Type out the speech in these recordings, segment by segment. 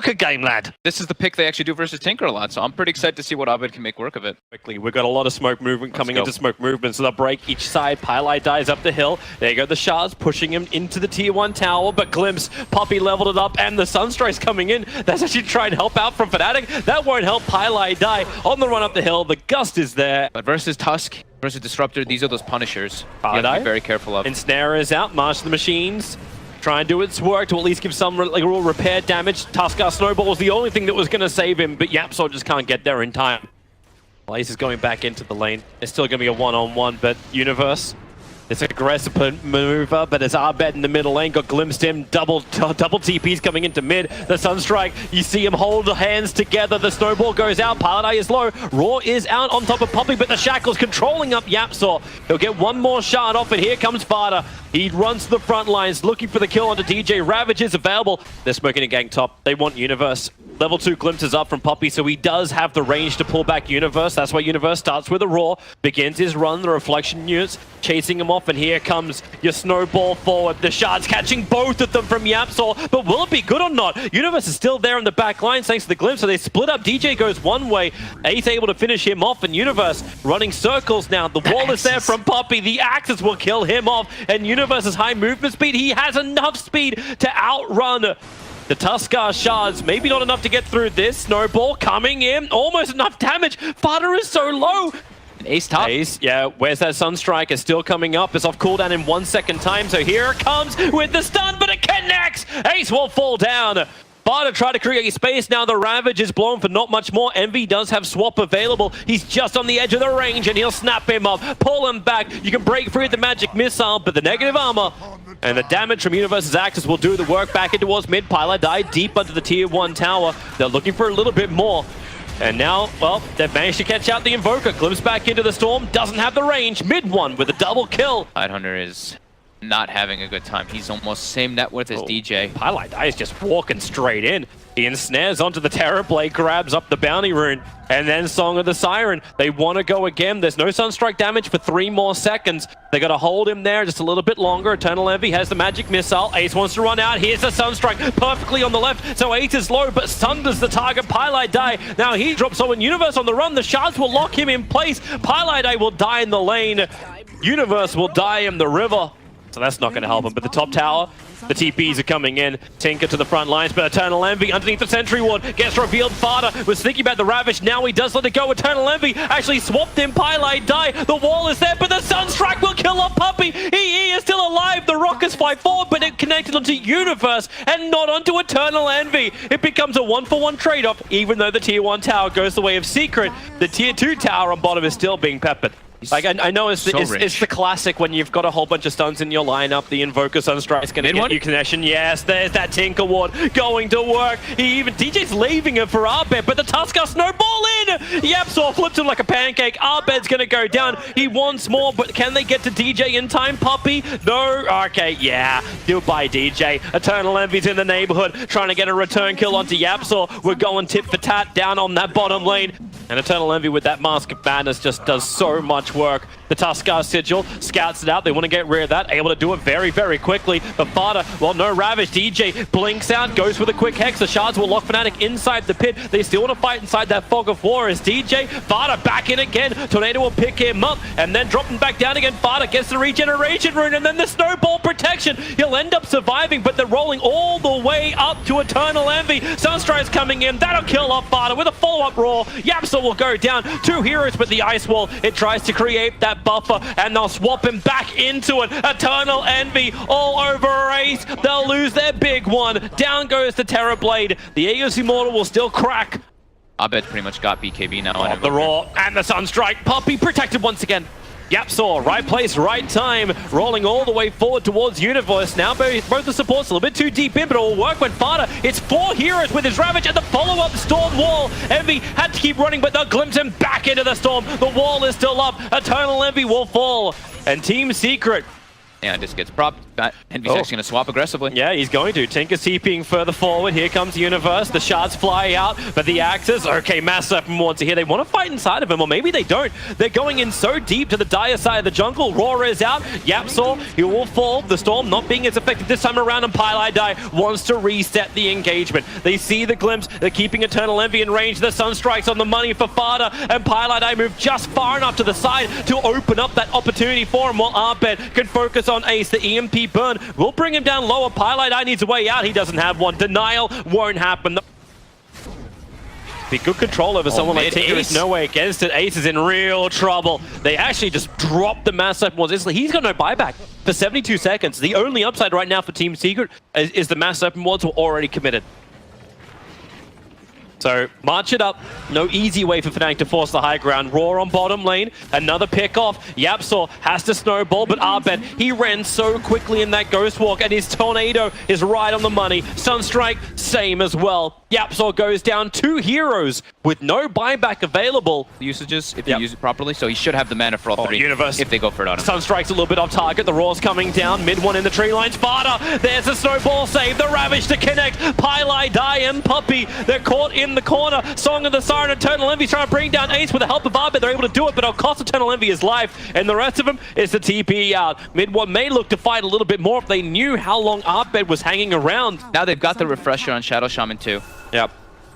Invoker game, lad. This is the pick they actually do versus Tinker a lot, so I'm pretty excited to see what Abed can make work of it. Quickly, we've got a lot of smoke movement coming into smoke movement, so they'll break each side. Pylite dies up the hill. There you go, the shards pushing him into the tier 1 tower, but Glimpse, Poppy leveled it up, and the Sunstrike's coming in. That's actually trying to help out from Fnatic. That won't help Pylite die on the run up the hill. The gust is there. But versus Tusk, versus Disruptor, these are those punishers. You have to be very careful of. Ensnare is out, March the Machines. Try and do its work to at least give some like real repair damage. Tuskar Snowball was the only thing that was going to save him, but YapzOr just can't get there in time. Blaze is going back into the lane. It's still going to be a one-on-one, but Universe, it's an aggressive maneuver, but as Abed in the middle lane got glimpsed him, double TPs coming into mid. The Sunstrike, you see him hold hands together. The Snowball goes out. Paladai is low. Raw is out on top of Poppy, but the Shackle's controlling up YapzOr. He'll get one more shard off, and here comes Vada. He runs to the front lines, looking for the kill onto DJ. Ravage is available. They're smoking a gang top. They want Universe. Level 2 glimpses up from Poppy, so he does have the range to pull back Universe. That's why Universe starts with a Raw, begins his run, the reflection units chasing him off, and here comes your Snowball forward. The shards catching both of them from YapzOr, but will it be good or not? Universe is still there in the back line thanks to the glimpse, so they split up. DJ goes one way, Ace able to finish him off, and Universe running circles now. The wall is there from Poppy, the axes will kill him off, and Universe's high movement speed, he has enough speed to outrun the Tuskar shards. Maybe not enough to get through this. Snowball coming in. Almost enough damage. Fada is so low. Ace top. Ace, yeah. Where's that Sunstrike? Is still coming up. It's off cooldown in 1 second time. So here it comes with the stun, but it connects. Ace will fall down. Fada try to create space. Now the Ravage is blown for not much more. Envy does have swap available. He's just on the edge of the range and he'll snap him up, pull him back. You can break free with the magic missile, but the negative armor and the damage from Universe's Axis will do the work back in towards mid. Pylite died deep under the tier 1 tower. They're looking for a little bit more. And now, well, they've managed to catch out the Invoker. Glimpse back into the Storm. Doesn't have the range. Mid one with a double kill. Tidehunter is not having a good time. He's almost same net worth as DJ. Pylite is just walking straight in. He ensnares onto the Terrorblade, grabs up the Bounty Rune, and then Song of the Siren. They want to go again. There's no Sunstrike damage for 3 more seconds. They got to hold him there just a little bit longer. Eternal Envy has the magic missile. Ace wants to run out. Here's the Sunstrike perfectly on the left. So Ace is low, but sunders the target. Pylite die. Now he drops. So in Universe on the run, the shards will lock him in place. Pylite will die in the lane. Universe will die in the river. So that's not going to help him. But the top tower, the TPs are coming in. Tinker to the front lines, but Eternal Envy underneath the Sentry Ward gets revealed. Fada was thinking about the Ravage. Now he does let it go. Eternal Envy actually swapped him. Pylite die. The wall is there, but the Sunstrike will kill off Puppy. He is still alive. The rockets fly forward, but it connected onto Universe and not onto Eternal Envy. It becomes a 1-for-1 trade-off, even though the tier 1 tower goes the way of Secret. The tier 2 tower on bottom is still being peppered. Like, I know it's the classic when you've got a whole bunch of stuns in your lineup. The Invoker Sunstrike is going to get you connection. Yes, there's that Tinker Ward going to work. DJ's leaving it for Abed, but the Tuskar Snowball in! YapzOr flips him like a pancake. Abed's going to go down. He wants more, but can they get to DJ in time? Puppy? No? Okay, yeah. Goodbye, DJ. Eternal Envy's in the neighborhood, trying to get a return kill onto YapzOr. We're going tit for tat down on that bottom lane. And Eternal Envy with that Mask of Madness just does so much work. The Tuskar Sigil scouts it out. They want to get rid of that. Able to do it very, very quickly. But Fada, well, no Ravage. DJ blinks out, goes with a quick Hex. The shards will lock Fnatic inside the pit. They still want to fight inside that Fog of War as DJ. Fada back in again. Tornado will pick him up and then drop him back down again. Fada gets the Regeneration Rune and then the Snowball protection. He'll end up surviving, but they're rolling all the way up to Eternal Envy. Sunstrike's coming in. That'll kill off Fada with a follow-up Raw. YapzOr will go down. 2 heroes, but the Ice Wall, it tries to create that buffer, and they'll swap him back into it. Eternal Envy all over Ace. They'll lose their big one. Down goes the Terrorblade. The Aegis Immortal will still crack. Abed pretty much got BKB now. The Raw and the Sunstrike. Puppy protected once again. YapzOr, right place, right time, rolling all the way forward towards Universe. Now both the supports a little bit too deep in, but it will work when Fada. It's 4 heroes with his Ravage and the follow-up Storm Wall. Envy had to keep running, but they'll glimpse him back into the Storm. The wall is still up. Eternal Envy will fall. And Team Secret. Yeah, just gets propped. Envy's actually going to swap aggressively. Yeah, he's going to. Tinker's TPing further forward. Here comes Universe. The shards fly out, but the axes. Okay, Mass Serpent wants to here. They want to fight inside of him, or maybe they don't. They're going in so deep to the dire side of the jungle. Roar is out. Yapsaw, he will fall. The Storm not being as effective this time around, and Pylai wants to reset the engagement. They see the glimpse. They're keeping Eternal Envy in range. The Sunstrike's on the money for Fada, and Pylai move just far enough to the side to open up that opportunity for him, while Arbed can focus on Ace. The EMP burn will bring him down lower. Pylai needs a way out. He doesn't have one. Denial won't happen. Be good control over someone like Tinker. Is no way against it. Ace is in real trouble. They actually just dropped the Mass Serpent Wards. He's got no buyback for 72 seconds. The only upside right now for Team Secret is the Mass Serpent Wards were already committed. So, march it up. No easy way for Fnatic to force the high ground. Roar on bottom lane. Another pick off. Yapsaw has to snowball, but Arbed, he ran so quickly in that Ghost Walk, and his Tornado is right on the money. Sunstrike, same as well. Yapsaw goes down. 2 heroes with no buyback available. Usages, if you use it properly, so he should have the mana for all 3 Universe. if they go for it on him. Sunstrike's a little bit off target. The Roar's coming down. Mid one in the tree line. Sparta, there's a snowball save. The Ravage to connect. Pylai and Puppey, they're caught in the corner. Song of the Siren. Eternal Envy trying to bring down Ace with the help of Arbed. They're able to do it, but it'll cost Eternal Envy his life, and the rest of them is the TP out. Mid one may look to fight a little bit more if they knew how long Arbed was hanging around. Now they've got the refresher on Shadow Shaman too. Yep.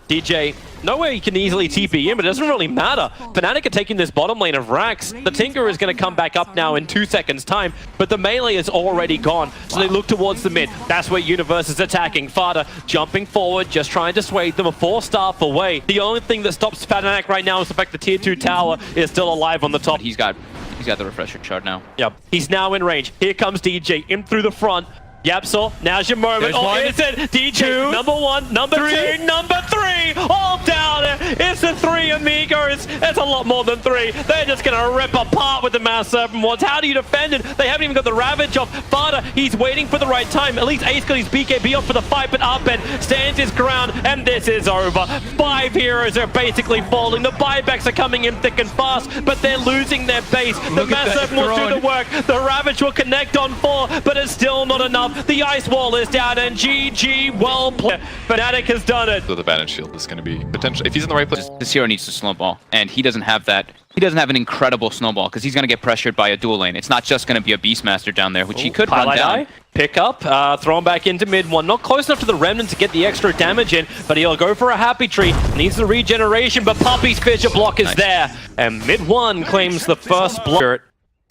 DJ, nowhere he can easily TP in, but it doesn't really matter. Fnatic are taking this bottom lane of Rax. The Tinker is going to come back up now in 2 seconds time, but the melee is already gone, so they look towards the mid. That's where Universe is attacking. Fada jumping forward, just trying to sway them a 4-staff away. The only thing that stops Fnatic right now is the fact the tier 2 tower is still alive on the top. He's got the refresher shard now. Yep, he's now in range. Here comes DJ in through the front. Yapsaw, now's your moment. Is it DJ? Number 1, number 2, number 3, all down. It's the 3 amigos. It's a lot more than 3. They're just gonna rip apart with the Mass Serpent Wards. How do you defend it? They haven't even got the Ravage off. Fada, he's waiting for the right time. At least Ace got his BKB off for the fight, but Arbed stands his ground, and this is over. 5 heroes are basically falling. The buybacks are coming in thick and fast, but they're losing their base. The Mass Serpent will do the work. The Ravage will connect on 4, but it's still not enough. The ice wall is down, and GG, well played. Fnatic has done it. So the Bandage Shield is going to be potential if he's in the right place. This hero needs to snowball, and he doesn't have that. He doesn't have an incredible snowball because he's going to get pressured by a dual lane. It's not just going to be a Beastmaster down there, which he could run down. Pick up, throw him back into mid one. Not close enough to the Remnant to get the extra damage in, but he'll go for a Happy Tree. Needs the regeneration, but Puppey's Fissure Block is there. And mid one claims the first block.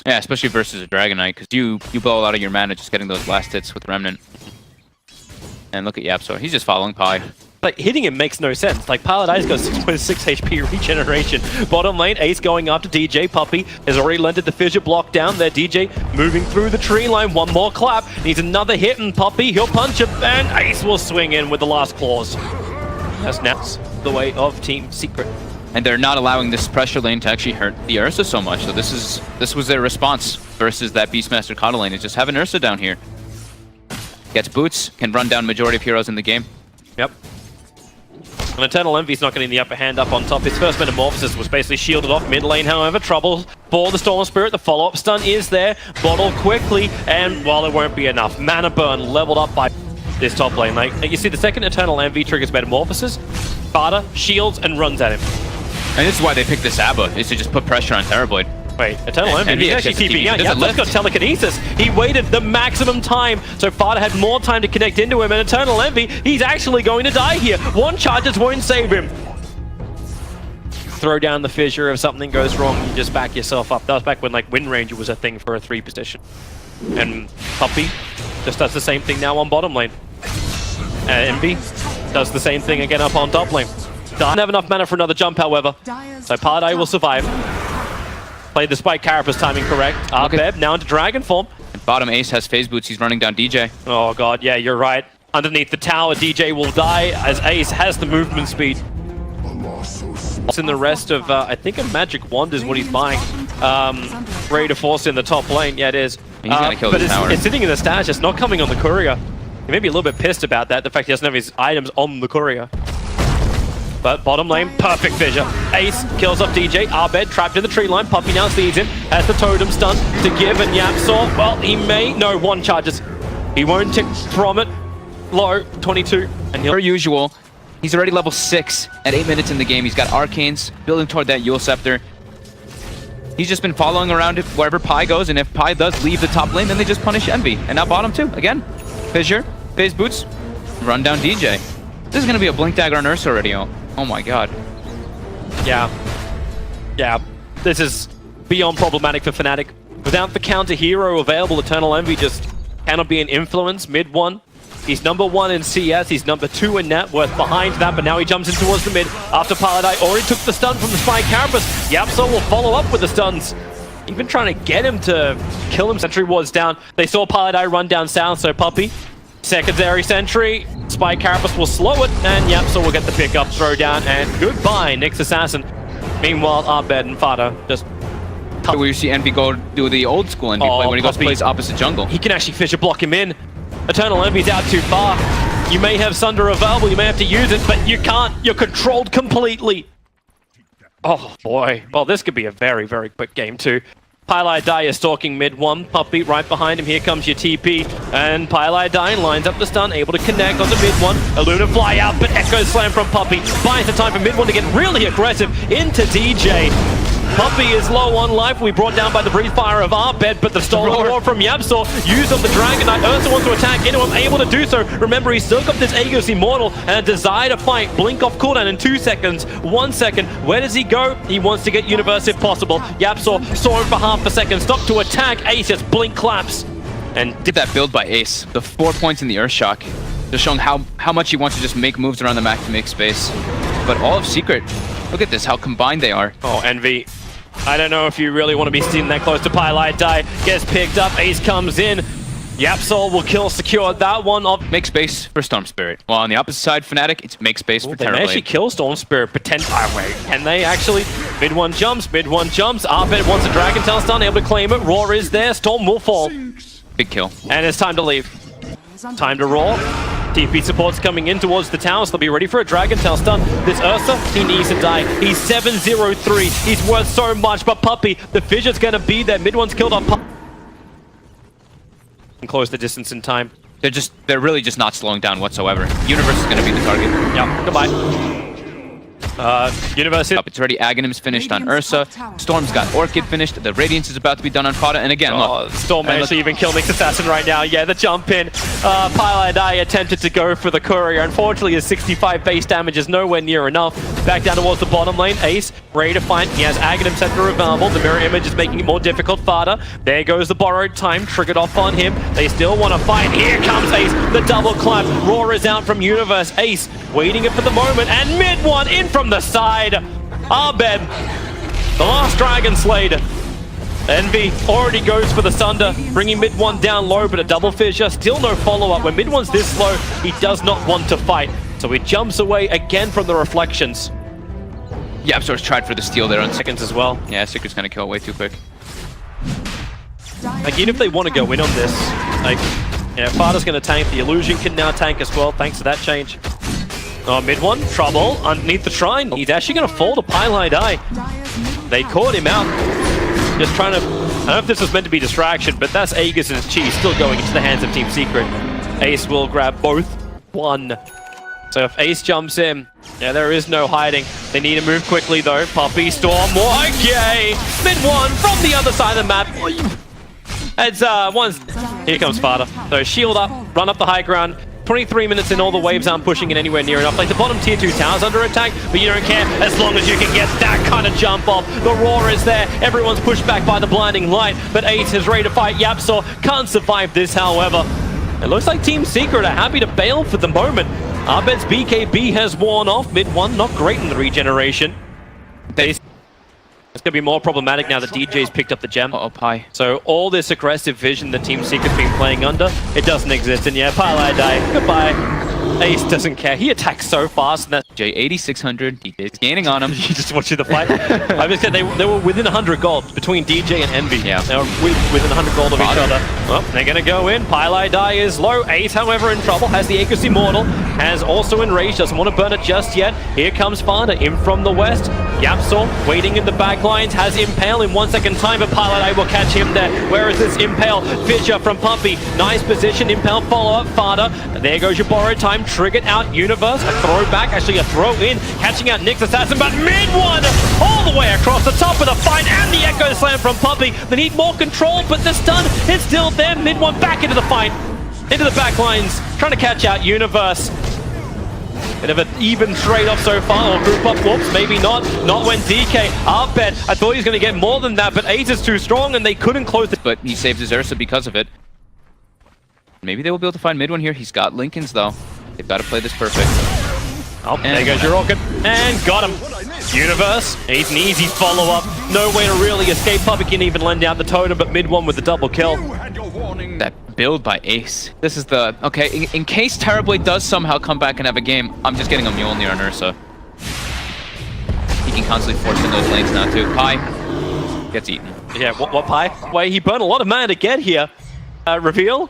Yeah, especially versus a Dragon Knight, because you blow a lot of your mana just getting those last hits with Remnant. And look at Yapsaw, he's just following Pi. Like, hitting him makes no sense. Like, Paladin's got 6.6 HP regeneration. Bottom lane, Ace going after DJ. Puppey has already lended the Fissure Block down there. DJ moving through the tree line. One more clap. Needs another hit, and Puppey, he'll punch him, and Ace will swing in with the last claws. That's now the way of Team Secret. And they're not allowing this pressure lane to actually hurt the Ursa so much. So this was their response versus that Beastmaster Coddle lane, is just have an Ursa down here. Gets boots, can run down majority of heroes in the game. Yep. And Eternal Envy's not getting the upper hand up on top. His first Metamorphosis was basically shielded off mid lane, however. Trouble for the Storm Spirit. The follow-up stun is there. Bottle quickly, and well, it won't be enough. Mana burn leveled up by this top lane. Like, you see, the second Eternal Envy triggers Metamorphosis, Sparta shields and runs at him. And this is why they picked this Abba, is to just put pressure on Terrorblade. Wait, Eternal Envy, he's actually TPing out. Yapsaw's got Telekinesis. He waited the maximum time, so Fada had more time to connect into him, and Eternal Envy, he's actually going to die here. One charges won't save him. Throw down the fissure. If something goes wrong, you just back yourself up. That was back when, like, Wind Ranger was a thing for a 3 position. And Puppey just does the same thing now on bottom lane. And Envy does the same thing again up on top lane. Doesn't have enough mana for another jump, however. So Paladai will survive. Played the Spike Carapace timing correct. Arbed now into Dragon form. Bottom Ace has phase boots, he's running down DJ. Oh god, yeah, you're right. Underneath the tower, DJ will die as Ace has the movement speed. It's in the rest of, I think a Magic Wand is what he's buying. Ready to force in the top lane, yeah it is. He's gonna kill this tower. It's sitting in the stash, it's not coming on the courier. He may be a little bit pissed about that, the fact he doesn't have his items on the courier. But bottom lane, perfect fissure. Ace kills off DJ. Arbed trapped in the tree line. Puppey now sees him. Has the totem stun to give, and Yapsaw, well, he may... No, one charges. He won't tick from it. Low, 22. And Per usual, he's already level 6 at 8 minutes in the game. He's got Arcanes, building toward that Yule Scepter. He's just been following around it wherever Pi goes, and if Pi does leave the top lane, then they just punish Envy. And now bottom too, again. Fissure, Phase Boots, run down DJ. This is going to be a Blink Dagger on Ursa already. Oh my god. Yeah. Yeah. This is beyond problematic for Fnatic. Without the counter hero available, Eternal Envy just cannot be an influence. Mid one. He's number 1 in CS, he's number 2 in net worth behind that, but now he jumps in towards the mid after Paladai already took the stun from the Spy Carapace. Yapso will follow up with the stuns. Even trying to get him to kill him. Sentry ward's down. They saw Paladai run down south, so Puppey. Secondary sentry. Spy Carapace will slow it, and Yapso will get the pickup, throw down, and goodbye, Nyx Assassin. Meanwhile, Abed and Fada just... Where you see Envy go do the old school Envy play when he goes plays opposite jungle. He can actually Fissure block him in. Eternal Envy's out too far. You may have Sunder available, you may have to use it, but you can't. You're controlled completely. Oh boy. Well, this could be a very, very quick game too. Pylai Dai is stalking mid 1. Puppey right behind him. Here comes your TP. And Pylai Dai lines up the stun, able to connect onto mid 1. A Luna fly out, but Echo Slam from Puppey. Buys the time for mid 1 to get really aggressive into DJ. Puppey is low on life. We brought down by the breathe fire of Arbed, but the stolen roar from Yapso used on the Dragon Knight. Ursa wants to attack into him, able to do so. Remember, he's still got this Aegis Immortal and a desire to fight. Blink off cooldown in 2 seconds. 1 second. Where does he go? He wants to get Universe if possible. Yapso saw him for half a second. Stop to attack. Ace just blink claps. And did that build by Ace. The 4 points in the Earthshock. Just showing how much he wants to just make moves around the map to make space. But all of Secret, look at this, how combined they are. Oh, Envy. I don't know if you really want to be sitting that close to Pylai Dai. Gets picked up, Ace comes in. Yapsol will kill, secure that one off. Make space for Storm Spirit. While on the opposite side, Fnatic, it's make space for They Terrorblade. may actually kill Storm Spirit, wait, can they actually? Mid one jumps, Arbed wants a Dragon Tail stun, able to claim it. Roar is there, Storm will fall. Big kill. And it's time to leave. Time to roar. TP support's coming in towards the towers. They'll be ready for a Dragon Tail stun. This Ursa, he needs to die. He's 7-0-3. He's worth so much, but Puppey, the Fissure's gonna be there. Mid one's killed on Puppey. And close the distance in time. They're really just not slowing down whatsoever. Universe is gonna be the target. Yep, goodbye. Universe hit. It's already Aghanim's finished on Ursa. Storm's got Orchid finished. The Radiance is about to be done on Fada. And again, look. Storm managed to even kill Nyx Assassin right now. Yeah, the jump in. Pylai Dai attempted to go for the courier. Unfortunately, his 65 base damage is nowhere near enough. Back down towards the bottom lane. Ace, ready to fight. He has Aghanim Scepter available. The mirror image is making it more difficult. Fada, there goes the borrowed time. Triggered off on him. They still want to fight. Here comes Ace. The double clap. Roar is out from Universe. Ace, waiting it for the moment. And mid one in from the side. Arbed, the last Dragon Slayer. Envy already goes for the Sunder, bringing mid one down low, but a double Fissure. Still no follow-up. When mid one's this low, he does not want to fight. So he jumps away again from the reflections. Yapsor's tried for the steal there on Seconds as well. Yeah, Secret's gonna kill way too quick. Like, even if they want to go in on this, like, yeah, Fada's going to tank. The Illusion can now tank as well, thanks to that change. Oh, mid one, trouble underneath the shrine. He's actually going to fall to Pylai Dai. They caught him out. Just trying to... I don't know if this was meant to be distraction, but that's Aegis and his Chi still going into the hands of Team Secret. Ace will grab both. One. So if Ace jumps in, yeah, there is no hiding. They need to move quickly though. Puppey, Storm, okay! Mid one from the other side of the map. It's here comes Fada. So shield up, run up the high ground. 23 minutes in, all the waves aren't pushing it anywhere near enough. Like the bottom tier 2 towers under attack, but you don't care as long as you can get that kind of jump off. The roar is there. Everyone's pushed back by the blinding light, but Ace is ready to fight. Yapsor can't survive this, however. It looks like Team Secret are happy to bail for the moment. Arbed's BKB has worn off. Mid one, not great in the regeneration. It's going to be more problematic now that DJ's picked up the gem. Uh-oh, Pi. So all this aggressive vision that Team Secret's been playing under, it doesn't exist. And yeah, Pylai Dai, goodbye. Ace doesn't care. He attacks so fast. And that J 8600, he is gaining on him. you just watch the fight. I just said they were within 100 gold between DJ and Envy. Yeah. They were within 100 gold of each other. Well, they're going to go in. Pylai Dai is low. Ace, however, in trouble. Has the Aegis Immortal. has also enraged, doesn't want to burn it just yet. Here comes Fada in from the west. Yapsor waiting in the back lines, has Impale in 1 second time, but Pilot Eye will catch him there. Where is this Impale? Fisher from Puppey. Nice position. Impale follow up Fada. There goes your borrowed time. Triggered out Universe. A throw back, actually a throw in. Catching out Nyx Assassin, but mid one all the way across the top of the fight, and the Echo Slam from Puppey. They need more control, but the stun is still there. Mid one back into the fight. Into the back lines, trying to catch out Universe. Bit of an even trade-off so far, or group up, whoops, maybe not. Not when DK up bet. I thought he was going to get more than that, but Ace is too strong and they couldn't close it. But he saved his Ursa because of it. Maybe they will be able to find mid one here. He's got Lincolns though. They've got to play this perfect. Oh, there goes your rocket. And got him. Universe, he's an easy follow-up. No way to really escape. Puppey can even lend out the totem, but mid one with the double kill. That build by Ace. This is the... Okay, in case Terrorblade does somehow come back and have a game, I'm just getting a Mjolnir on Ursa. He can constantly force in those lanes now too. Pi gets eaten. Yeah, what Pi? Wait, he burned a lot of mana to get here. Reveal?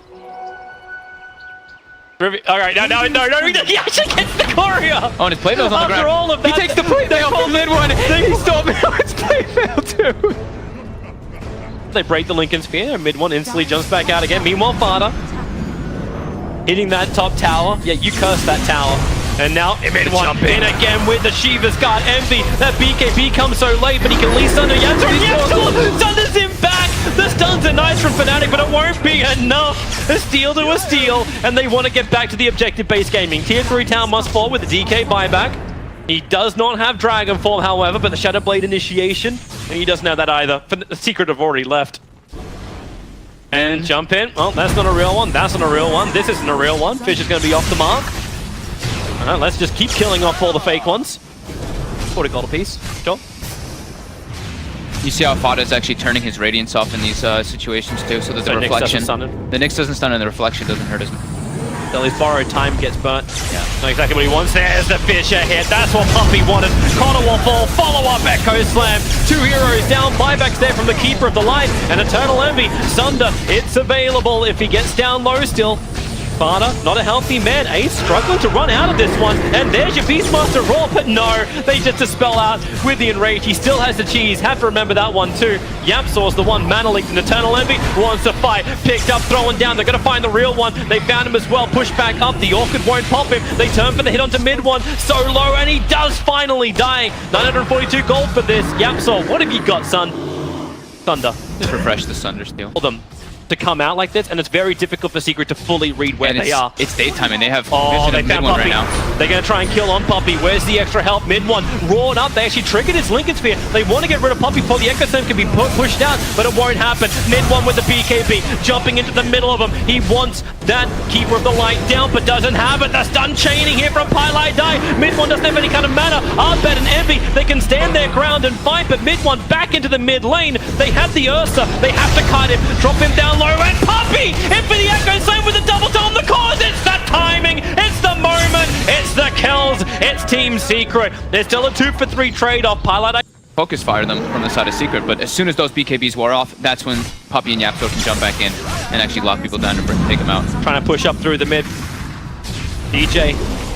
Alright, no, he actually gets the choreo! Oh, and his play fail's on the ground. After all of that, he takes the play fail from mid one. He stole his play fail too. They break the Lincoln Sphere, and mid one instantly jumps back out again. Meanwhile, Fada hitting that top tower. Yeah, you cursed that tower. And now mid one in again with the Shiva's Guard. Envy, that BKB comes so late, but he can at least thunder Yapsor. Thunders him back! The stuns are nice from Fnatic, but it won't be enough. A steal to a steal, and they want to get back to the objective-based gaming. Tier 3 town must fall with the DK buyback. He does not have Dragon Form, however, but the Shadow Blade initiation, and he doesn't have that either. The Secret have already left. And jump in. Well, that's not a real one. That's not a real one. This isn't a real one. Fish is going to be off the mark. Let's just keep killing off all the fake ones. 40 gold apiece. Sure. You see how Fada is actually turning his Radiance off in these situations too, so that the reflection... The Nyx doesn't stun and the reflection doesn't hurt as much. Still, his borrowed time gets burnt. Yeah. Not exactly what he wants. There's the Fisher hit. That's what Puppey wanted. Katowice fall. Follow-up Echo Slam. 2 heroes down. Buybacks there from the Keeper of the Light. And Eternal Envy. Sunder. It's available if he gets down low still. Fada, not a healthy man. Ace struggling to run out of this one. And there's your Beastmaster Raw, but no, they just dispel out with the Enrage. He still has the cheese. Have to remember that one too. Yapsor's the one. Mana Leak and Eternal Envy wants to fight. Picked up, throwing down. They're going to find the real one. They found him as well. Push back up. The Orchid won't pop him. They turn for the hit onto mid one. So low, and he does finally die. 942 gold for this. Yapsor, what have you got, son? Thunder. Just refresh the Sunder steal. Them to come out like this, and it's very difficult for Secret to fully read where they are. It's daytime, and they have they mid found one Puppey. right now. They're going to try and kill on Puppey. Where's the extra help? Mid one, roared up. They actually triggered his Lincoln Sphere. They want to get rid of Puppey before the Echo Slam can be pushed out, but it won't happen. Mid one with the BKB, jumping into the middle of him. He wants that Keeper of the Light down, but doesn't have it. The stun chaining here from Pilot Die. Mid one doesn't have any kind of mana. Arbet and Envy, they can stand their ground and fight, but mid one back into the mid lane. They have the Ursa. They have to cut him, drop him down low, and Puppey! In for the Echo Slam with a double on the cause! It's the timing! It's the moment! It's the kills! It's Team Secret! There's still a 2 for 3 trade-off. Pilot Focus fire them from the side of Secret, but as soon as those BKBs wore off, that's when Puppey and Yapsor can jump back in and actually lock people down and take them out. Trying to push up through the mid. DJ,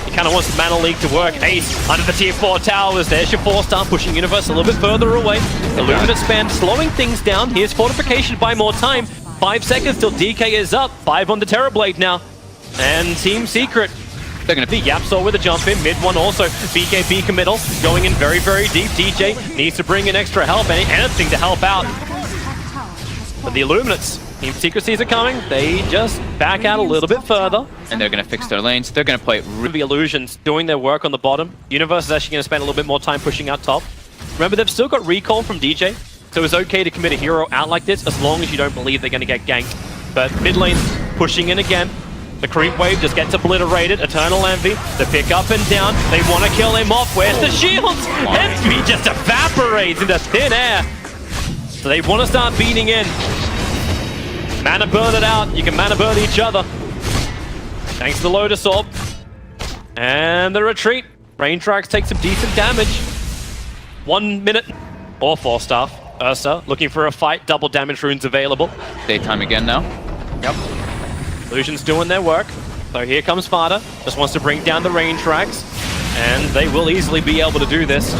he kind of wants the Mana Leak to work. Ace under the tier 4 towers. There's your 4-star, pushing Universe a little bit further away. Illuminate spam, slowing things down. Here's Fortification to buy more time. 5 seconds till DK is up. 5 on the Terrorblade now. And Team Secret. They're going to be Yapsor with a jump in. Mid one also. BKB committal. Going in very, very deep. DJ needs to bring in extra help. Anything to help out. But the Illuminates. Team Secret sees it coming. They just back out a little bit further. And they're going to fix their lanes. They're going to play the Illusions doing their work on the bottom. Universe is actually going to spend a little bit more time pushing out top. Remember, they've still got recall from DJ. So it's okay to commit a hero out like this as long as you don't believe they're going to get ganked. But mid lane pushing in again. The creep wave just gets obliterated. Eternal Envy, the pick up and down. They want to kill him off. Where's the shields? Envy just evaporates into thin air. So they want to start beating in. Mana burn it out. You can mana burn each other. Thanks to the Lotus Orb. And the retreat. Rain Tracks take some decent damage. 1 minute or 4-star. Ursa looking for a fight. Double damage runes available. Daytime again now. Yep. Illusions doing their work. So here comes Fada, just wants to bring down the range racks, and they will easily be able to do this.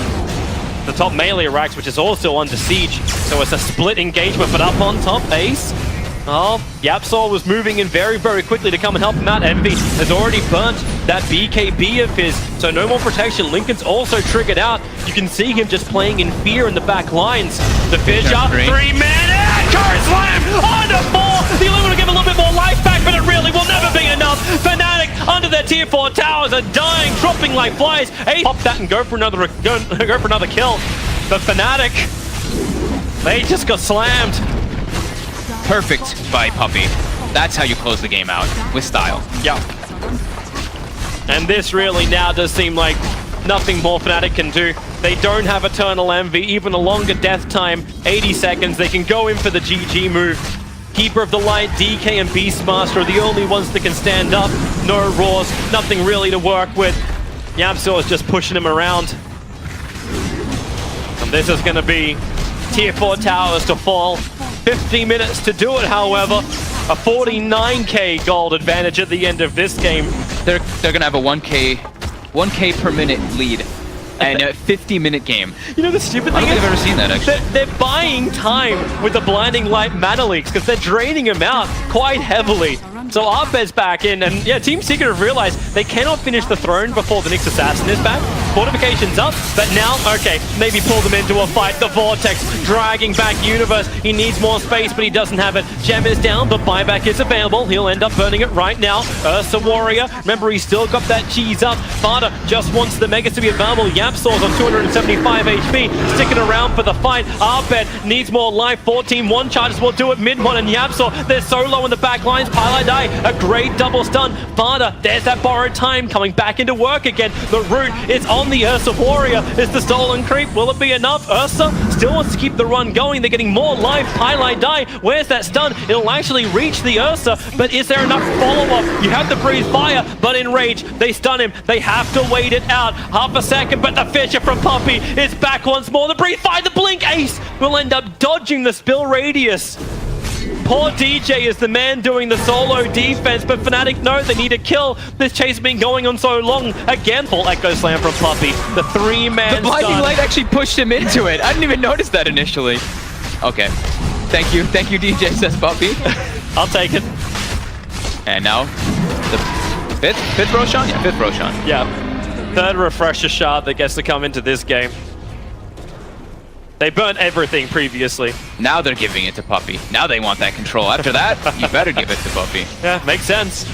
The top melee racks, which is also under siege, so it's a split engagement, but up on top, Ace. Oh, YapzOr was moving in very, very quickly to come and help him out. Envy has already burnt that BKB of his, so no more protection. Lincoln's also triggered out. You can see him just playing in fear in the back lines. The Fisher, 3-man, and current slam onto 4. The only one to give a little bit more life back, but it really will never be enough. Fnatic under their tier 4 towers are dying, dropping like flies. Ace, pop that and go for another kill. But Fnatic, they just got slammed. Perfect by Puppey. That's how you close the game out, with style. Yeah. And this really now does seem like nothing more Fnatic can do. They don't have Eternal Envy, even a longer death time, 80 seconds. They can go in for the GG move. Keeper of the Light, DK and Beastmaster are the only ones that can stand up. No Roars, nothing really to work with. YapzOr is just pushing him around. And this is going to be tier 4 towers to fall. 50 minutes to do it, however. A 49k gold advantage at the end of this game. They're gonna have a 1k per minute lead. And a 50-minute game. You know the stupid thing I don't think I've ever seen that, actually. They're buying time with the Blinding Light mana leaks because they're draining him out quite heavily. So Arbed's back in, and yeah, Team Secret have realized they cannot finish the throne before the next assassin is back. Fortification's up, but now, okay, maybe pull them into a fight. The Vortex dragging back Universe. He needs more space, but he doesn't have it. Gem is down, but buyback is available. He'll end up burning it right now. Ursa Warrior, remember he's still got that cheese up. Fada just wants the Megas to be available. YapzOr's on 275 HP, sticking around for the fight. Arbed needs more life. 14 one charges will do it. Mid one and YapzOr, they're so low in the back lines. Pilot die, a great double stun. Fada, there's that borrowed time coming back into work again. The root is on the Ursa Warrior. Is the stolen creep? Will it be enough? Ursa still wants to keep the run going. They're getting more life. Pilot die. Where's that stun? It'll actually reach the Ursa, but is there enough follow-up? You have to breathe fire, but in rage, they stun him. They have to wait it out. Half a second, but the Fisher from Puppey is back once more. The breathe fire, the blink. Ace will end up dodging the spill radius. Poor DJ is the man doing the solo defense, but Fnatic know they need a kill. This chase has been going on so long. Again, full Echo Slam from Puppey. The 3-man The Blinding Light actually pushed him into it. I didn't even notice that initially. Okay. Thank you, DJ, says Puppey. I'll take it. And now, the fifth Roshan? Yeah, 5th Roshan. Yeah. 3rd refresher shard that gets to come into this game. They burnt everything previously. Now they're giving it to Puppey. Now they want that control. After that, you better give it to Puppey. Yeah, makes sense.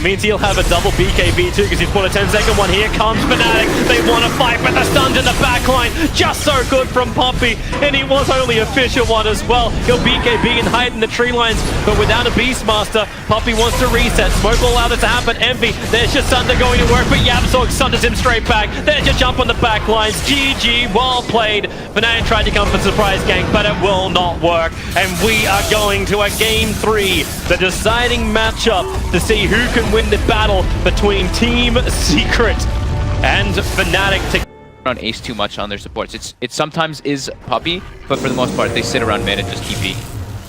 Means he'll have a double BKB too because he's put a 10-second one. Here comes Fnatic. They want to fight, but the stuns in the backline. Just so good from Puppey. And he was only a Fisher one as well. He'll BKB and hide in the tree lines, but without a Beastmaster, Puppey wants to reset. Smoke will allow it to happen. Envy, there's just Thunder going to work, but YapzOr sunders him straight back. There's a jump on the back lines. GG, well played. Fnatic tried to come for surprise gank, but it will not work. And we are going to a Game 3, the deciding matchup to see who can win the battle between Team Secret and Fnatic. Around Ace too much on their supports. It sometimes is Puppey, but for the most part, they sit around mid and just keep E.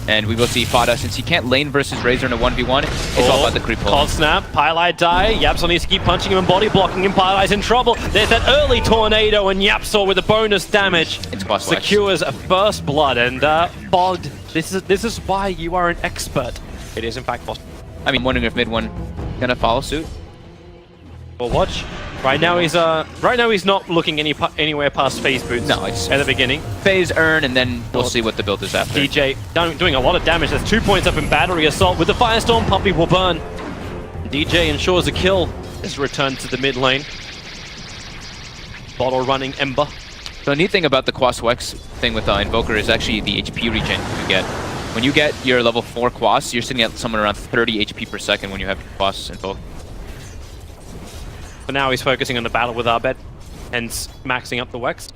And we will see Fada, since he can't lane versus Razor in a 1v1, it's all about the creep pull. Cold snap, Pilot die, YapzOr needs to keep punching him and body blocking him. Pilot's in trouble. There's that early tornado, and YapzOr with the bonus damage secures a first blood. And Bogged, this is why you are an expert. It is in fact possible. I mean, wondering if mid one gonna follow suit. Well, watch. Right now he's not looking anywhere past phase boots. No, it's at the beginning. Phase earn, and then we'll see what the build is after. DJ doing a lot of damage. There's 2 points up in battery assault. With the Firestorm, Puppey will burn. DJ ensures a kill. Is returned to the mid lane. Bottle running Ember. The neat thing about the Quas-Wex thing with Invoker is actually the HP regen you get. When you get your level 4 Quas, you're sitting at somewhere around 30 HP per second when you have Quas Invoke. For now, he's focusing on the battle with Arbed, hence maxing up the Wex.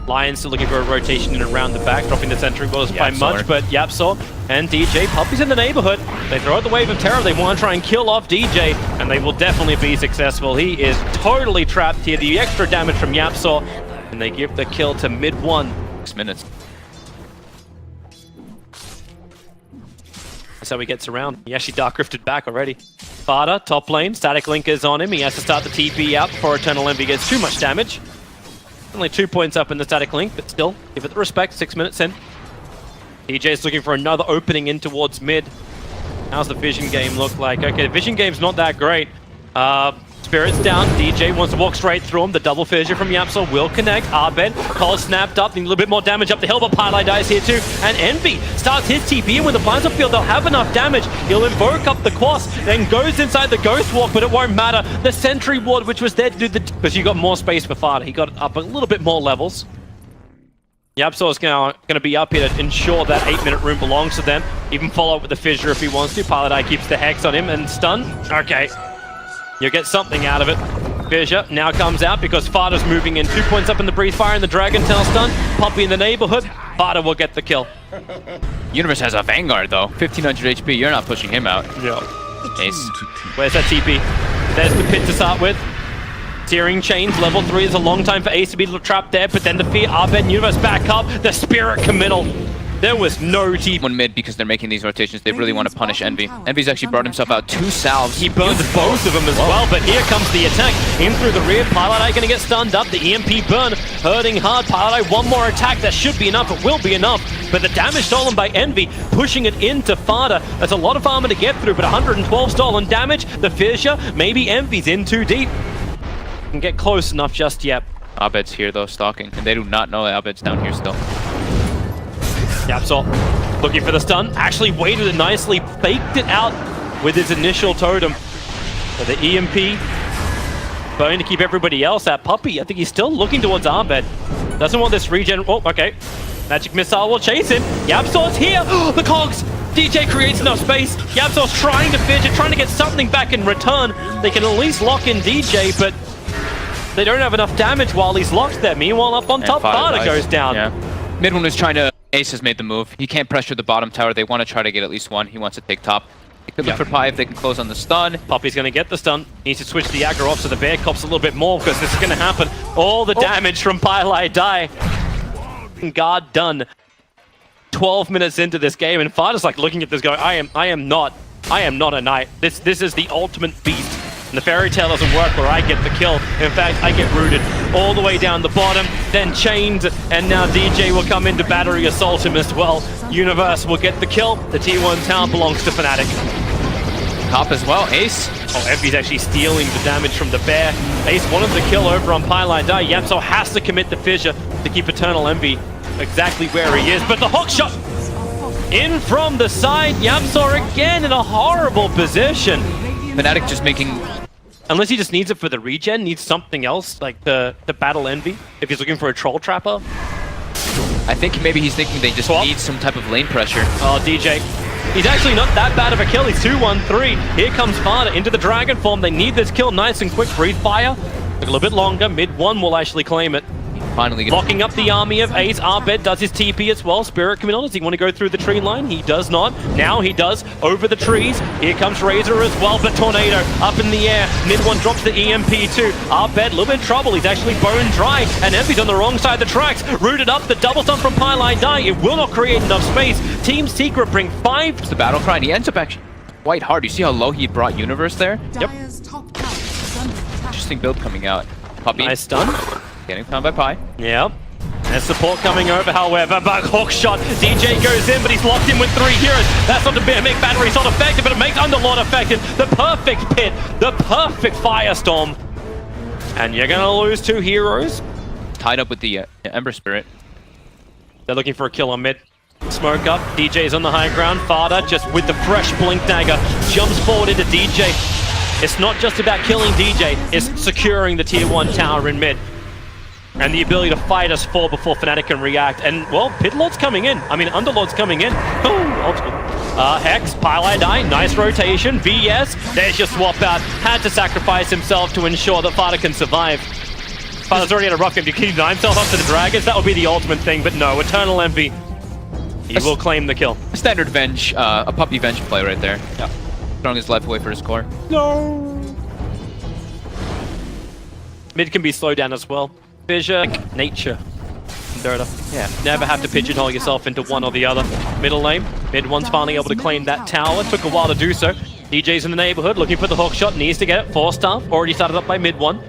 Lion still looking for a rotation in and around the back, dropping the sentry well by much, but YapzOr and DJ, Puppey's in the neighborhood. They throw out the Wave of Terror, they want to try and kill off DJ, and they will definitely be successful. He is totally trapped here. The extra damage from YapzOr, and they give the kill to mid 1. 6 minutes. That's how he gets around. He actually Dark Rifted back already. Fada, top lane, Static Link is on him. He has to start the TP out before Eternal Envy gets too much damage. Only 2 points up in the Static Link, but still, give it the respect, 6 minutes in. DJ's looking for another opening in towards mid. How's the vision game look like? Okay, the vision game's not that great. Spirit's down, DJ wants to walk straight through him. The double fissure from Yapsol will connect. Arbed, Cole snapped up, need a little bit more damage up the hill, but Pylai dies here too. And Envy starts his TP, and with the blinds up field, they'll have enough damage. He'll invoke up the Quas, then goes inside the Ghost Walk, but it won't matter. The Sentry Ward, which was there to do the... because you got more space for Fada. He got up a little bit more levels. Yapsol's going to be up here to ensure that 8-minute room belongs to them. Even follow up with the fissure if he wants to. Pylai keeps the Hex on him and stun. Okay. You'll get something out of it. Fissure now comes out because Fada's moving in. 2 points up in the Breathe Fire and the Dragon Tail stun. Poppy in the neighborhood. Fada will get the kill. Universe has a Vanguard though. 1500 HP, you're not pushing him out. Yeah. Ace. Where's that TP? There's the pit to start with. Searing Chains, level 3 is a long time for Ace to be trapped there, but then the fear, Arbed and Universe back up. The Spirit committal. There was no TP. One mid because they're making these rotations. They really want to punish Envy. Envy's actually brought himself out 2 salves. He burns both of them as well, but here comes the attack. In through the rear, Pylai going to get stunned up. The EMP burn, hurting hard. Pylai, one more attack. That should be enough. It will be enough. But the damage stolen by Envy, pushing it into Fada. That's a lot of armor to get through, but 112 stolen damage. The fissure, maybe Envy's in too deep. Can get close enough just yet. Abed's here though, stalking, and they do not know that Abed's down here still. Yapsol looking for the stun, actually waited it nicely, faked it out with his initial totem. So the EMP going to keep everybody else at Puppy. I think he's still looking towards Arbed. Doesn't want this regen. Oh, okay. Magic Missile will chase him. Yapsol's here. The cogs. DJ creates enough space. Yapsol's trying to fidget, trying to get something back in return. They can at least lock in DJ, but they don't have enough damage while he's locked there. Meanwhile, up on top, Fada goes down. Yeah. Mid one is trying to... Ace has made the move. He can't pressure the bottom tower. They want to try to get at least one. He wants to take top. They could look for Pi if they can close on the stun. Poppy's going to get the stun. Needs to switch the aggro off so the bear cops a little bit more because this is going to happen. All the damage from Pylai die. Guard done. 12 minutes into this game, and Fada's like looking at this going, I am not a knight. This is the ultimate beast. And the fairy tale doesn't work where I get the kill. In fact, I get rooted all the way down the bottom, then chained, and now DJ will come in to battery assault him as well. Universe will get the kill. The T1 town belongs to Fnatic. Top as well, Ace. Oh, Envy's actually stealing the damage from the bear. Ace wanted the kill over on Pylai Die. Yapsol has to commit the fissure to keep Eternal Envy exactly where he is. But the hook shot in from the side. Yapsol again in a horrible position. Fnatic just making... Unless he just needs it for the regen, needs something else, like the battle Envy, if he's looking for a troll trapper. I think maybe he's thinking they just need some type of lane pressure. Oh, DJ. He's actually not that bad of a kill. He's 2-1-3. Here comes Fada into the dragon form. They need this kill nice and quick. Breathe Fire. Took a little bit longer. Mid one will actually claim it. Finally locking up the army of Ace. Arbed does his TP as well. Spirit coming on. Does he want to go through the tree line? He does not. Now he does. Over the trees. Here comes Razor as well, but Tornado up in the air. Mid one drops the EMP too. Arbed, a little bit in trouble. He's actually bone dry, and Envy's on the wrong side of the tracks. Rooted up. The double stun from Pylai Die. It will not create enough space. Team Secret bring 5. It's the battle cry, and he ends up actually quite hard. You see how low he brought Universe there? Yep. Interesting build coming out. Puppy. Nice stun. Getting found by Pi. Yep. There's support coming over, however, but hook shot. DJ goes in, but he's locked in with 3 heroes. That's not to make battery not effective, but it makes Underlord effective. The perfect pit, the perfect firestorm. And you're going to lose 2 heroes. Tied up with the Ember Spirit. They're looking for a kill on mid. Smoke up, DJ's on the high ground. Fada, just with the fresh Blink Dagger, jumps forward into DJ. It's not just about killing DJ, it's securing the tier 1 tower in mid. And the ability to fight us 4 before Fnatic can react. And, well, Pitlord's coming in. I mean, Underlord's coming in. Oh, old school. Hex, Pylai Die, nice rotation. VS, there's your swap out. Had to sacrifice himself to ensure that Fada can survive. Fada's already had a rough game. You can deny himself up to the Dragons, that would be the ultimate thing. But no, Eternal Envy, he will claim the kill. A standard Venge, a Puppy Venge play right there. Yeah. Throwing his life away for his core. No. Mid can be slowed down as well. Fissure, nature in Dota. Yeah, never have to pigeonhole yourself into one or the other. Middle lane, mid one's finally able to claim that tower. Took a while to do so. DJ's in the neighborhood, looking for the hook shot, needs to get it. 4-star, already started up by mid one.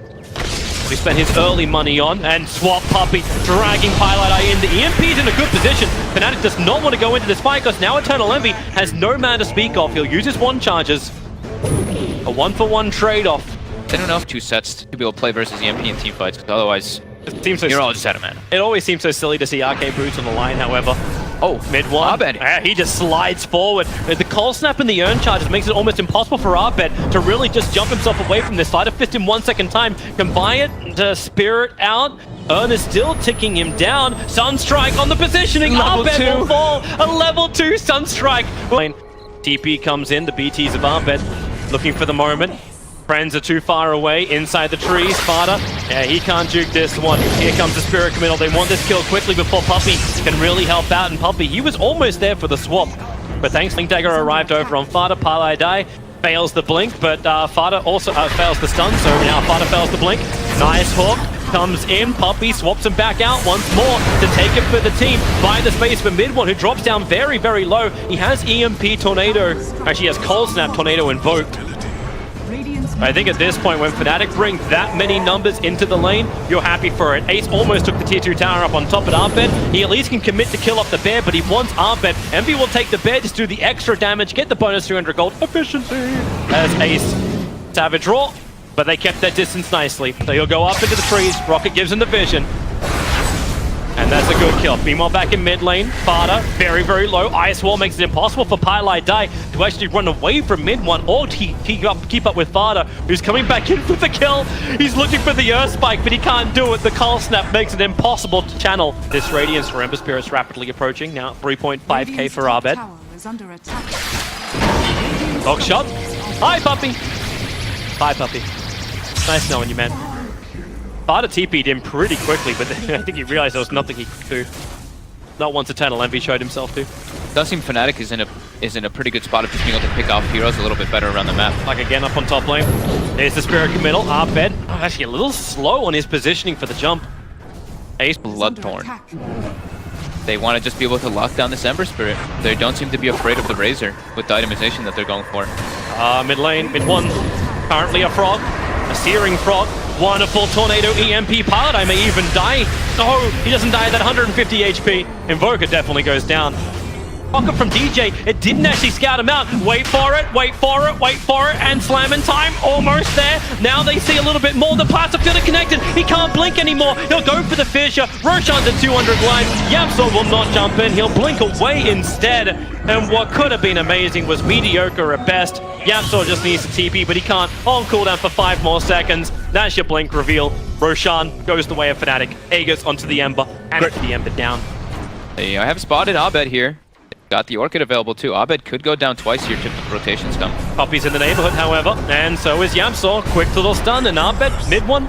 He spent his early money on, and Swap Puppey dragging Pilot Eye in. The EMP's in a good position. Fnatic does not want to go into this fight, because now Eternal Envy has no man to speak of. He'll use his one charges. A 1-for-1 trade-off. They don't know if 2 sets to be able to play versus EMP in team fights, because otherwise It seems so you're all just out of mana. It always seems so silly to see Arcade Boots on the line, however. Oh, mid one. Abed. He just slides forward. The cold snap and the urn charges makes it almost impossible for Abed to really just jump himself away from this. Slider fist in 1 second time. Can buy it to spirit out. Urn is still ticking him down. Sunstrike on the positioning. Abed will fall. A level 2 Sunstrike. TP comes in. The BTs of Abed looking for the moment. Friends are too far away, inside the trees. Sparta, yeah, he can't juke this one. Here comes the Spirit Committal. They want this kill quickly before Puppey can really help out. And Puppey, he was almost there for the swap. But thanks, Link Dagger arrived over on Fada. Palai Dai fails the blink, but Fada also fails the stun, so now Fada fails the blink. Nice hook. Comes in, Puppey swaps him back out once more to take it for the team. By the space for mid one, who drops down very, very low. He has EMP Tornado. Actually, he has Cold Snap Tornado invoked. I think at this point, when Fnatic bring that many numbers into the lane, you're happy for it. Ace almost took the tier 2 tower up on top at Arbed. He at least can commit to kill off the bear, but he wants Arbed. Envy will take the bear, just do the extra damage, get the bonus 300 gold efficiency as Ace. Savage Raw, but they kept their distance nicely. So he'll go up into the trees, Rocket gives him the vision. And that's a good kill. Meanwhile, back in mid lane, Fada, very, very low. Ice Wall makes it impossible for Pilot Dai to actually run away from mid one or keep up with Fada, who's coming back in with the kill. He's looking for the Earth Spike, but he can't do it. The Cold Snap makes it impossible to channel. This Radiance for Ember Spirit's rapidly approaching. Now 3.5k for Abed. Hook shot. Hi, Puppey. Hi, Puppey. Nice knowing you, man. Fada TP'd him pretty quickly, but I think he realized there was nothing he could do. Not once Eternal Envy showed himself to. It does seem Fnatic is in a pretty good spot of just being able to pick off heroes a little bit better around the map. Like again up on top lane. There's the Spirit Committal. Arbed, actually a little slow on his positioning for the jump. Ace Bloodthorn. They want to just be able to lock down this Ember Spirit. They don't seem to be afraid of the Razor with the itemization that they're going for. Mid lane, mid one. Currently a frog. A searing frog. Wonderful Tornado EMP Pilot. I may even die. Oh, he doesn't die at that 150 HP. Invoker definitely goes down. Rocket from DJ. It didn't actually scout him out. Wait for it, wait for it, wait for it, and slam in time. Almost there. Now they see a little bit more. The parts are feeling connected. He can't blink anymore. He'll go for the Fissure. Roshan's at 200 life. Yamso will not jump in. He'll blink away instead. And what could have been amazing was mediocre at best. Yamso just needs to TP, but he can't. On cooldown for 5 more seconds. That's your blink reveal. Roshan goes the way of Fnatic. Aegis onto the Ember, and the Ember down. I have spotted Abed here. Got the Orchid available too. Abed could go down twice here if the rotations come. Puppey's in the neighborhood, however, and so is Yamso. Quick little stun, and Abed, mid one.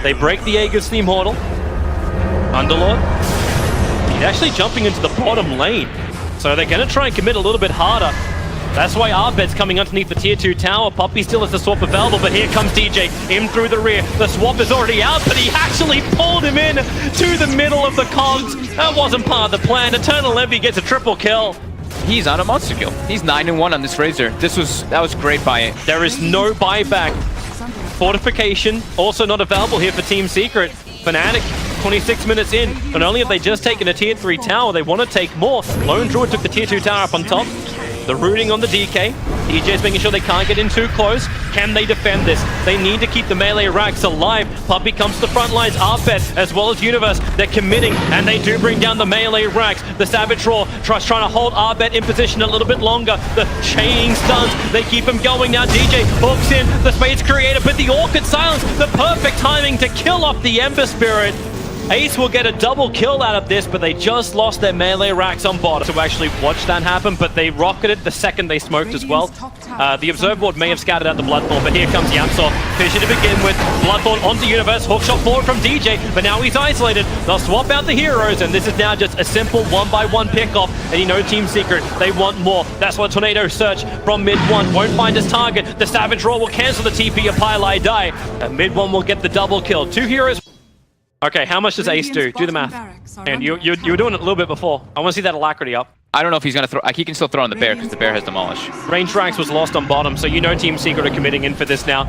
They break the Aegis the Immortal. Underlord. He's actually jumping into the bottom lane. So they're going to try and commit a little bit harder. That's why Arbed's coming underneath the tier 2 tower. Puppey still has the swap available, but here comes DJ. In through the rear. The swap is already out, but he actually pulled him in to the middle of the cogs. That wasn't part of the plan. Eternal Envy gets a triple kill. He's on a monster kill. He's 9-1 on this Razor. That was great buy. There is no buyback. Fortification also not available here for Team Secret. Fnatic 26 minutes in, and only have they just taken a tier 3 tower, they want to take more. Lone Druid took the tier 2 tower up on top. The rooting on the DK. DJ's making sure they can't get in too close. Can they defend this? They need to keep the melee racks alive. Puppey comes to the front lines. Arbed, as well as Universe, they're committing, and they do bring down the melee racks. The Savage Roar trying to hold Arbed in position a little bit longer. The chaining stuns, they keep him going. Now DJ hooks in the space creator, but the Orchid silence, the perfect timing to kill off the Ember Spirit. Ace will get a double kill out of this, but they just lost their melee racks on bottom to actually watch that happen, but they rocketed the second they smoked as well. The Observer Board may have scouted out the Bloodthorn, but here comes Yamso. Fissure to begin with. Bloodthorn onto Universe. Hookshot forward from DJ, but now he's isolated. They'll swap out the heroes, and this is now just a simple 1-by-1 pickoff. And you know Team Secret, they want more. That's why Tornado Search from mid one won't find his target. The Savage Roar will cancel the TP of Pilai Dai. And mid one will get the double kill. 2 heroes. Okay, how much does Ace do? Do the math. And you were doing it a little bit before. I want to see that alacrity up. I don't know if he's gonna throw. He can still throw on the bear because the bear has demolish. Range Ranks was lost on bottom, so you know Team Secret are committing in for this now.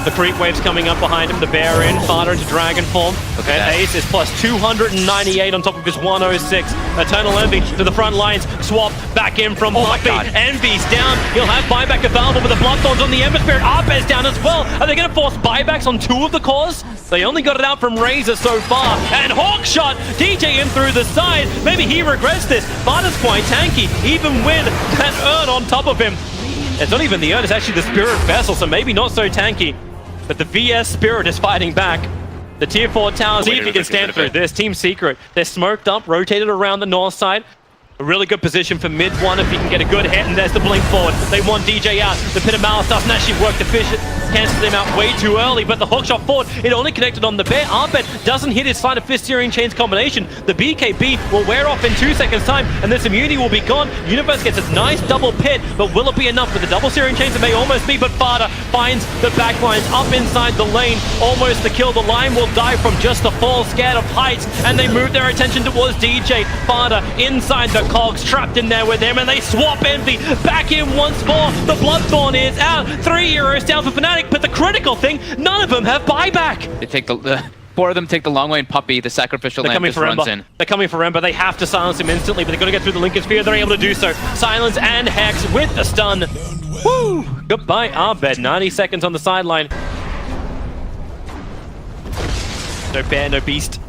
The creep wave's coming up behind him, the bear in, Fada into dragon form. Okay, And Ace is plus 298 on top of his 106. Eternal Envy to the front lines, swap back in from Poppy. Envy's down, he'll have buyback available with the Bloodthorns on the Ember Spirit. Arpez down as well. Are they gonna force buybacks on 2 of the cores? They only got it out from Razor so far. And Hawkshot, DJ in through the side. Maybe he regrets this. Fada's quite tanky, even with that urn on top of him. It's not even the urn, it's actually the Spirit Vessel, so maybe not so tanky. But the VS Spirit is fighting back. The tier 4 tower, see if he can stand through this. Team Secret, they're smoked up, rotated around the north side. A really good position for mid one if he can get a good hit, and there's the blink forward. They want DJ out. The Pit of Malice doesn't actually work. The fish cancels him out way too early, but the hookshot forward, it only connected on the bear. Arpet doesn't hit his Sleight of Fist Searing Chains combination. The BKB will wear off in 2 seconds time, and this immunity will be gone. Universe gets a nice double pit, but will it be enough with the double Searing Chains? It may almost be, but Fada finds the backlines up inside the lane. Almost the kill. The line will die from just the fall, scared of heights, and they move their attention towards DJ. Fada inside the cogs, trapped in there with him, and they swap Envy back in once more. The Bloodthorn is out. 3 euros down for Fnatic, but the critical thing, none of them have buyback. They take the 4 of them take the long way, and Puppy, the sacrificial lamp, just runs in. They're coming for Ember. They have to silence him instantly, but they're going to get through the Lincoln Sphere. They're able to do so. Silence and Hex with a stun. Woo! Goodbye, Arbed. 90 seconds on the sideline. No bear, no beast.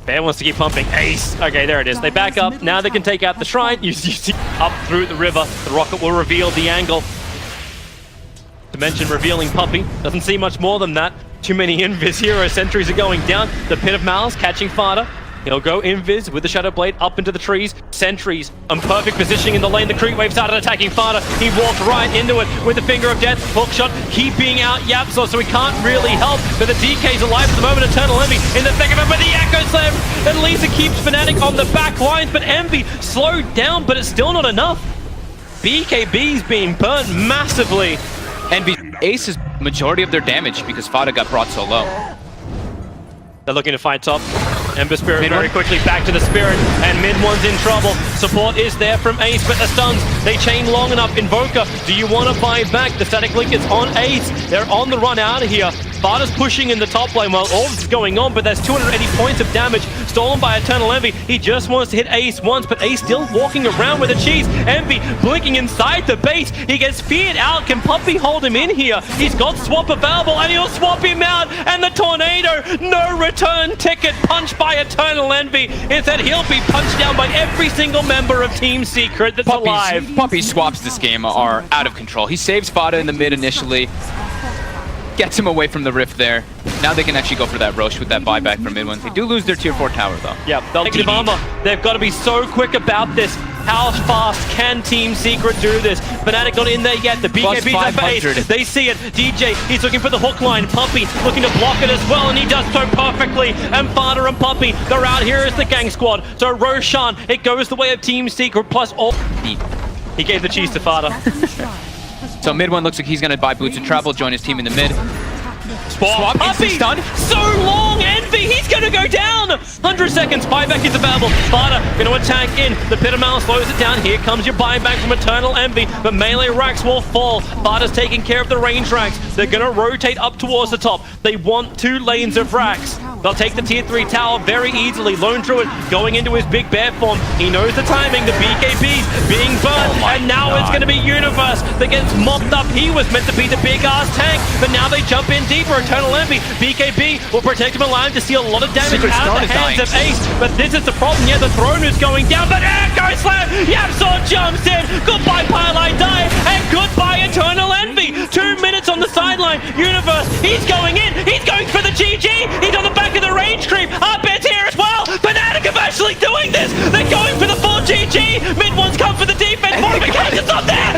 Bear wants to keep pumping. Ace. Okay, there it is. They back up. Now they can take out the shrine. You see up through the river. The rocket will reveal the angle. Dimension revealing Puppy. Doesn't see much more than that. Too many invis hero sentries are going down. The Pit of Malice catching Fada. He'll go invis with the Shadow Blade up into the trees. Sentries on perfect positioning in the lane. The creep wave started attacking Fada. He walked right into it with the Finger of Death. Hookshot keeping out Yapsor, so he can't really help. But the DK's alive at the moment. Eternal Envy in the thick of it, but the Echo Slam at least it keeps Fnatic on the back lines. But Envy slowed down, but it's still not enough. BKB's being burnt massively. Envy aces majority of their damage because Fada got brought so low. They're looking to fight top. Ember Spirit very quickly back to the Spirit, and mid one's in trouble. Support is there from Ace, but the stuns, they chain long enough. Invoker, do you want to buy back? The static link is on Ace. They're on the run out of here. Fada's pushing in the top lane while all this is going on, but there's 280 points of damage stolen by Eternal Envy. He just wants to hit Ace once, but Ace still walking around with a cheese. Envy blinking inside the base. He gets feared out. Can Puppy hold him in here? He's got swap available, and he'll swap him out. And the Tornado, no return ticket, punched by Eternal Envy. Instead, he'll be punched down by every single member of Team Secret that's alive. Puppy swaps this game are out of control. He saves Fada in the mid initially. Gets him away from the rift there. Now they can actually go for that Roche with that buyback from mid one. They do lose their tier 4 tower though. Yeah, they'll negative armor. They've got to be so quick about this. How fast can Team Secret do this? Fnatic not in there yet. The BKB's at base. They see it. DJ, he's looking for the hook line. Puppy looking to block it as well, and he does so perfectly. And Fada and Puppy, they're out here as the gang squad. So Roshan, it goes the way of Team Secret plus all. He gave the cheese to Fada. So mid one looks like he's going to buy boots and travel, join his team in the mid. Swap, Puppy, stun. So long, Envy, he's going to go down. 100 seconds, buyback is available. Fada going to attack in. The Pit of Malice slows it down. Here comes your buyback from Eternal Envy, but melee racks will fall. Fada's taking care of the range racks. They're going to rotate up towards the top. They want 2 lanes of racks. They'll take the tier 3 tower very easily. Lone Druid going into his big bear form. He knows the timing. The BKB's being burnt, and now it's going to be Universe that gets mopped up. He was meant to be the big ass tank, but now they jump in deeper. Eternal Envy, BKB will protect him alive to steal a lot of damage out of the hands of Ace. But this is the problem. Yeah, the throne is going down, but Echo Slam! Yapsor jumps in. Goodbye, Pile I Die, and goodbye, Eternal Envy. 2 minutes on the sideline. Universe, he's going in. He's going for the GG. He's on the back of the range creep. Arbed's here as well. Fnatic are actually doing this. They're going for the full GG. Mid one's come for the defense. Fortification's not there.